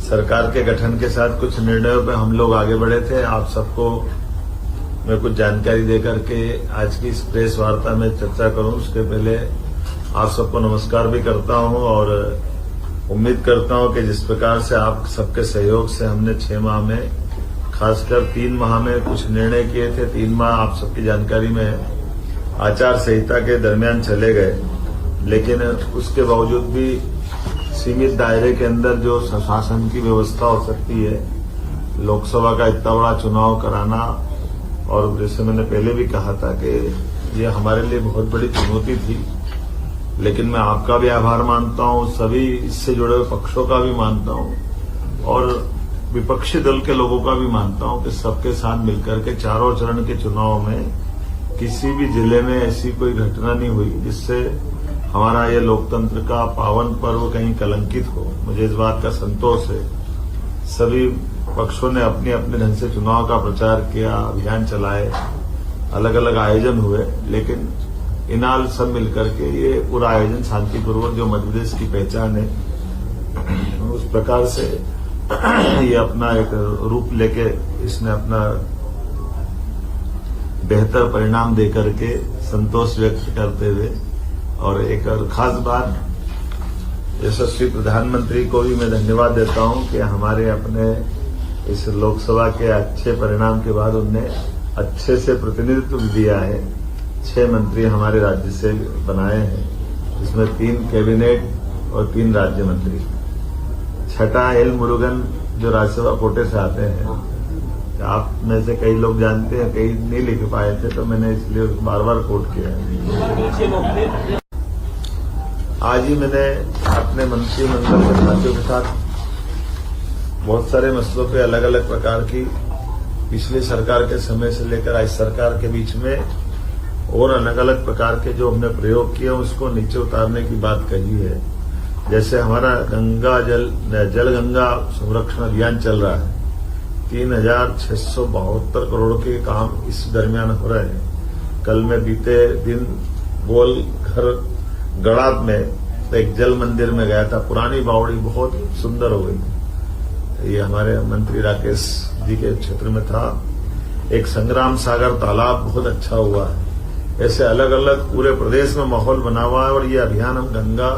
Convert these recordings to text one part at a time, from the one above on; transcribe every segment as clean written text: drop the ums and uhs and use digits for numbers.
सरकार के गठन के साथ कुछ निर्णयों पे हम लोग आगे बढ़े थे। आप सबको मैं कुछ जानकारी देकर के आज की इस प्रेस वार्ता में चर्चा करूं, उसके पहले आप सबको नमस्कार भी करता हूं और उम्मीद करता हूं कि जिस प्रकार से आप सबके सहयोग से हमने 6 माह में, खासकर 3 माह में कुछ निर्णय किए थे। 3 माह आप सबकी जानकारी में आचार संहिता के दरमियान चले गए, लेकिन उसके बावजूद भी सीमित दायरे के अंदर जो शासन की व्यवस्था हो सकती है, लोकसभा का इतना बड़ा चुनाव कराना, और जैसे मैंने पहले भी कहा था कि ये हमारे लिए बहुत बड़ी चुनौती थी, लेकिन मैं आपका भी आभार मानता हूं, सभी इससे जुड़े हुए पक्षों का भी मानता हूं और विपक्षी दल के लोगों का भी मानता हूं कि सबके साथ मिलकर के चारों चरण के चुनाव में किसी भी जिले में ऐसी कोई घटना नहीं हुई जिससे हमारा ये लोकतंत्र का पावन पर्व कहीं कलंकित हो। मुझे इस बात का संतोष है। सभी पक्षों ने अपने अपने ढंग से चुनाव का प्रचार किया, अभियान चलाए, अलग अलग आयोजन हुए, लेकिन इनाल सब मिलकर के ये पूरा आयोजन शांतिपूर्वक, जो मध्य प्रदेश की पहचान है, उस प्रकार से ये अपना एक रूप लेके इसने अपना बेहतर परिणाम देकर के संतोष व्यक्त करते हुए, और एक और खास बात, यशस्वी प्रधानमंत्री को भी मैं धन्यवाद देता हूं कि हमारे अपने इस लोकसभा के अच्छे परिणाम के बाद उनने अच्छे से प्रतिनिधित्व दिया है। 6 मंत्री हमारे राज्य से बनाए हैं, जिसमें 3 कैबिनेट और 3 राज्य मंत्री। छठा एल मुरुगन जो राज्यसभा कोटे से आते हैं, आप में से कई लोग जानते हैं, कई नहीं लिख पाए थे, तो मैंने इसलिए बार बार कोट किया है। आज ही मैंने अपने मंत्रिमंडल के साथियों के साथ बहुत सारे मसलों पे अलग अलग प्रकार की पिछली सरकार के समय से लेकर आज सरकार के बीच में और अलग अलग प्रकार के जो हमने प्रयोग किए उसको नीचे उतारने की बात कही है। जैसे हमारा गंगा जल गंगा संरक्षण अभियान चल रहा है, 3672 करोड़ के काम इस दरमियान हो रहे हैं। कल मैं बीते दिन गोल घर गड़ात में एक जल मंदिर में गया था, पुरानी बावड़ी बहुत सुंदर हो गई। ये हमारे मंत्री राकेश जी के क्षेत्र में था। एक संग्राम सागर तालाब बहुत अच्छा हुआ है। ऐसे अलग अलग पूरे प्रदेश में माहौल बना हुआ है और ये अभियान हम गंगा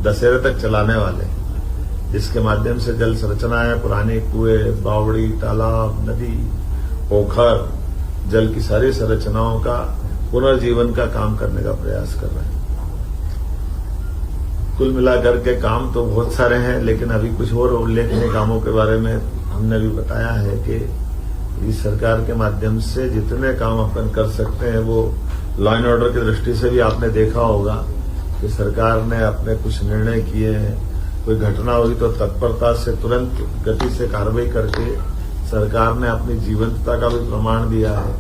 दशहरे तक चलाने वाले हैं, जिसके माध्यम से जल संरचनाएं, पुराने कुएं, बावड़ी, तालाब, नदी, पोखर, जल की सारी संरचनाओं का पुनर्जीवन का काम करने का प्रयास कर रहे हैं। कुल मिलाकर के काम तो बहुत सारे हैं, लेकिन अभी कुछ और उल्लेखनीय कामों के बारे में हमने भी बताया है कि इस सरकार के माध्यम से जितने काम अपन कर सकते हैं, वो लॉ एंड ऑर्डर की दृष्टि से भी आपने देखा होगा कि सरकार ने अपने कुछ निर्णय किए हैं। कोई घटना हुई तो तत्परता से तुरंत गति से कार्रवाई करके सरकार ने अपनी जीवंतता का भी प्रमाण दिया है।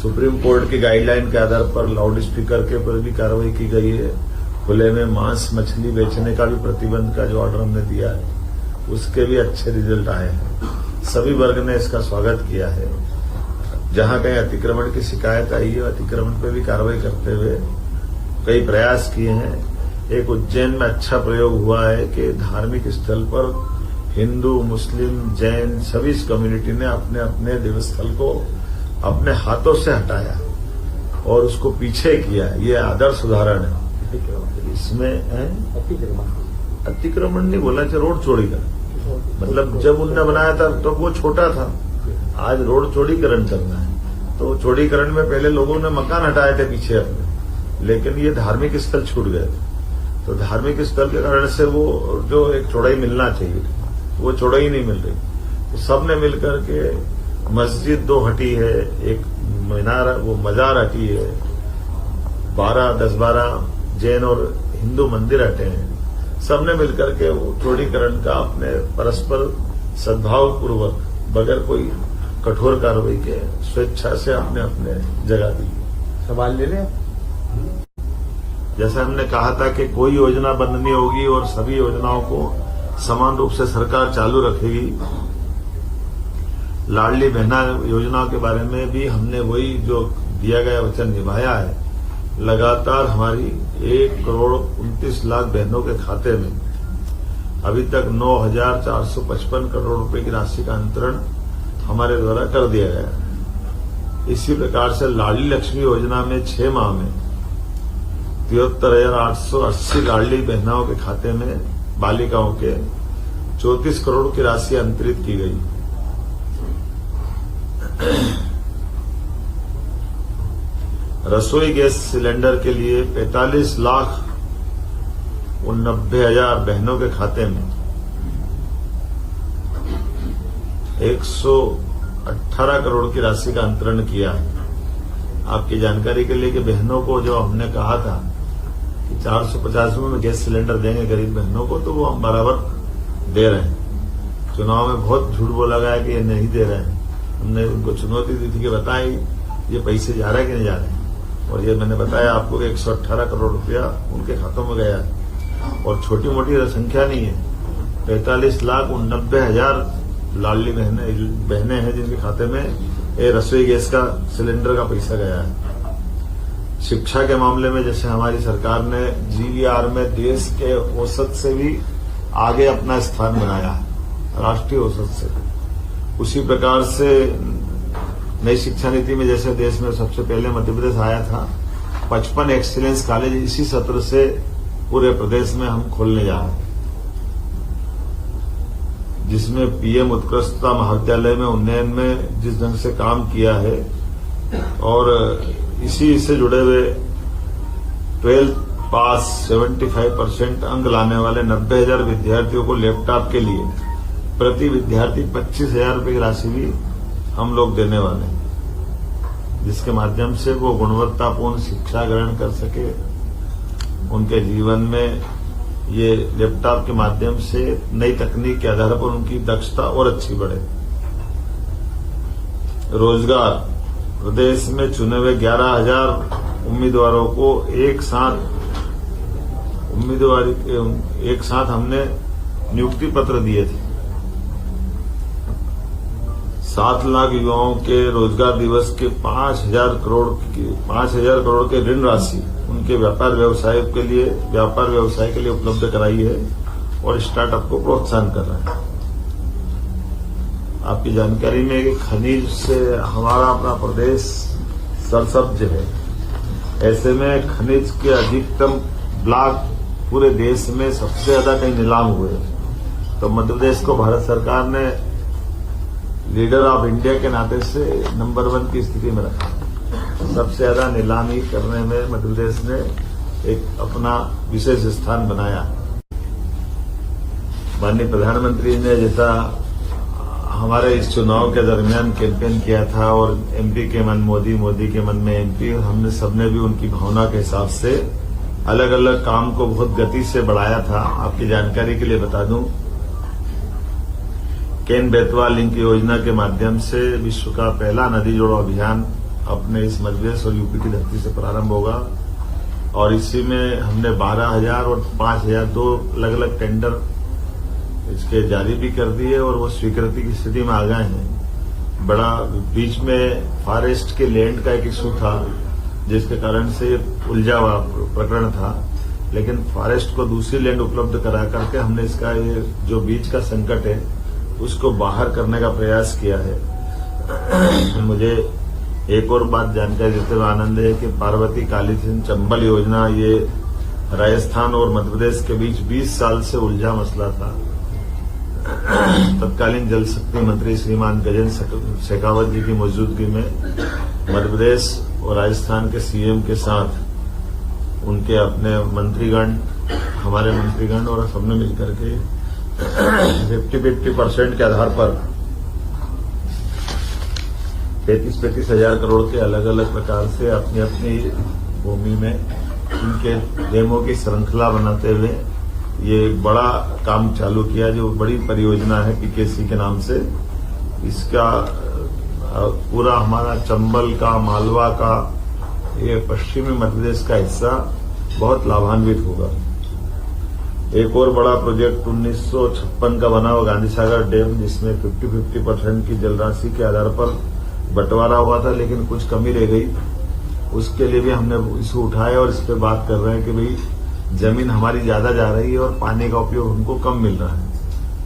सुप्रीम कोर्ट की गाइडलाइन के आधार पर लाउड स्पीकर के ऊपर भी कार्रवाई की गई है। खुले में मांस मछली बेचने का भी प्रतिबंध का जो ऑर्डर हमने दिया है, उसके भी अच्छे रिजल्ट आए हैं। सभी वर्ग ने इसका स्वागत किया है। जहां कहीं अतिक्रमण की शिकायत आई है, अतिक्रमण पे भी कार्रवाई करते हुए कई प्रयास किए हैं। एक उज्जैन में अच्छा प्रयोग हुआ है कि धार्मिक स्थल पर हिंदू, मुस्लिम, जैन सभी इस कम्युनिटी ने अपने अपने देवस्थल को अपने हाथों से हटाया और उसको पीछे किया। ये आदर्श उदाहरण है। इसमें अतिक्रमण नहीं बोला, रोड चौड़ीकरण, मतलब जब उनने बनाया था तो वो छोटा था, आज रोड चौड़ीकरण करना है। तो चौड़ीकरण में पहले लोगों ने मकान हटाए थे पीछे अपने, लेकिन ये धार्मिक स्थल छूट गए थे। तो धार्मिक स्थल के कारण से वो जो एक चौड़ाई मिलना चाहिए, वो चौड़ाई नहीं मिल रही। तो सबने मिलकर के मस्जिद 2 हटी है, एक मीनार वो मजार हटी है, 10-12 जैन और हिंदू मंदिर हटे हैं। सबने मिलकर के वो चौड़ीकरण का अपने परस्पर सद्भाव पूर्वक, बगैर कोई कठोर कार्रवाई के, स्वेच्छा से अपने अपने जगह दी। सवाल ले लें। जैसे हमने कहा था कि कोई योजना बंद नहीं होगी और सभी योजनाओं को समान रूप से सरकार चालू रखेगी। लाडली बहना योजना के बारे में भी हमने वही जो दिया गया वचन निभाया है। लगातार हमारी 1 करोड़ 29 लाख बहनों के खाते में अभी तक 9,455 करोड़ रुपए की राशि का अंतरण हमारे द्वारा कर दिया गया है। इसी प्रकार से लाडली लक्ष्मी योजना में 6 माह में 73,880 लाडली बहनाओं के खाते में बालिकाओं के 34 करोड़ की राशि अंतरित की गई। रसोई गैस सिलेंडर के लिए 45,90,000 बहनों के खाते में 118 करोड़ की राशि का अंतरण किया है। आपकी जानकारी के लिए कि बहनों को जो हमने कहा था कि 450 में गैस सिलेंडर देंगे गरीब बहनों को, तो वो हम बराबर दे रहे हैं। चुनाव में बहुत झूठ बोला गया कि ये नहीं दे रहे हैं। हमने उनको चुनौती दी थी कि बताएं ये पैसे जा रहे हैं कि नहीं जा रहे हैं, और ये मैंने बताया आपको कि 118 करोड़ रुपया उनके खातों में गया है। और छोटी मोटी संख्या नहीं है, 45,90,000 लाडली बहनें हैं जिनके खाते में ये रसोई गैस का सिलेंडर का पैसा गया है। शिक्षा के मामले में जैसे हमारी सरकार ने GVR में देश के औसत से भी आगे अपना स्थान बनाया है, राष्ट्रीय औसत से, उसी प्रकार से नई शिक्षा नीति में जैसे देश में सबसे पहले मध्य प्रदेश आया था, 55 एक्सीलेंस कॉलेज इसी सत्र से पूरे प्रदेश में हम खोलने जा रहे हैं, जिसमें PM उत्कृष्टता महाविद्यालय में उन्नयन में जिस ढंग से काम किया है और इसी से जुड़े हुए 12th पास 75% अंक लाने वाले 90,000 विद्यार्थियों को लैपटॉप के लिए प्रति विद्यार्थी 25,000 रुपए की राशि भी हम लोग देने वाले हैं, जिसके माध्यम से वो गुणवत्तापूर्ण शिक्षा ग्रहण कर सके। उनके जीवन में ये लैपटॉप के माध्यम से नई तकनीक के आधार पर उनकी दक्षता और अच्छी बढ़े। रोजगार, प्रदेश में चुने हुए 11,000 उम्मीदवारों को एक साथ हमने नियुक्ति पत्र दिए थे। 7 लाख युवाओं के रोजगार दिवस के 5,000 करोड़ के ऋण राशि उनके व्यापार व्यवसाय के लिए उपलब्ध कराई है और स्टार्टअप को प्रोत्साहन कर रहे हैं। आपकी जानकारी में कि खनिज से हमारा अपना प्रदेश सरसब्ज है, ऐसे में खनिज के अधिकतम ब्लॉक पूरे देश में सबसे ज्यादा कहीं नीलाम हुए, तो मध्य प्रदेश को भारत सरकार ने लीडर ऑफ इंडिया के नाते से नंबर 1 की स्थिति में रखा। सबसे ज्यादा नीलामी करने में मध्य प्रदेश ने एक अपना विशेष स्थान बनाया। माननीय प्रधानमंत्री ने जैसा हमारे इस चुनाव के दरमियान कैंपेन किया था और MP के मन मोदी, मोदी के मन में MP, हमने सबने भी उनकी भावना के हिसाब से अलग अलग काम को बहुत गति से बढ़ाया था। आपकी जानकारी के लिए बता दूं, केन बेतवा लिंक योजना के माध्यम से विश्व का पहला नदी जोड़ो अभियान अपने इस मध्य प्रदेश और यूपी की धरती से प्रारंभ होगा, और इसी में हमने 12,000 और 5,000 दो अलग अलग टेंडर इसके जारी भी कर दिए और वो स्वीकृति की स्थिति में आ गए हैं। बड़ा बीच में फॉरेस्ट के लैंड का एक इशू था, जिसके कारण से उलझा हुआ प्रकरण था, लेकिन फॉरेस्ट को दूसरी लैंड उपलब्ध करा करके हमने इसका ये जो बीच का संकट है उसको बाहर करने का प्रयास किया है। मुझे एक और बात जानकारी देते हुए आनंद है कि पार्वती कालीसिंध चंबल योजना ये राजस्थान और मध्य प्रदेश के बीच 20 साल से उलझा मसला था। तत्कालीन जल शक्ति मंत्री श्रीमान गजेंद्र शेखावत जी की मौजूदगी में मध्य प्रदेश और राजस्थान के CM के साथ उनके अपने मंत्रीगण, हमारे मंत्रीगण और सबने मिलकर के 50-50% के आधार पर 35 हजार करोड़ के अलग अलग प्रकार से अपनी अपनी भूमि में इनके डेमो की श्रृंखला बनाते हुए ये एक बड़ा काम चालू किया, जो बड़ी परियोजना है PKC के नाम से। इसका पूरा हमारा चंबल का, मालवा का, ये पश्चिमी मध्य प्रदेश का हिस्सा बहुत लाभान्वित होगा। एक और बड़ा प्रोजेक्ट 1956 का बना हुआ गांधी सागर डैम, जिसमें 50-50% की जल राशि के आधार पर बंटवारा हुआ था, लेकिन कुछ कमी रह गई। उसके लिए भी हमने इशू उठाया और इस पर बात कर रहे हैं कि भाई जमीन हमारी ज्यादा जा रही है और पानी का उपयोग हमको कम मिल रहा है।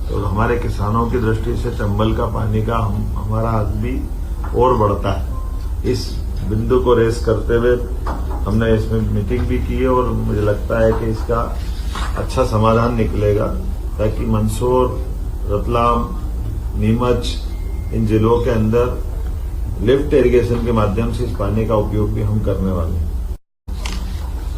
तो हमारे किसानों की दृष्टि से चंबल का पानी का हमारा हक भी और बढ़ता है। इस बिंदु को रेस करते हुए हमने इसमें मीटिंग भी की है और मुझे लगता है कि इसका अच्छा समाधान निकलेगा, ताकि मंदसौर, रतलाम, नीमच इन जिलों के अंदर लिफ्ट इरिगेशन के माध्यम से इस पानी का उपयोग भी हम करने वाले हैं।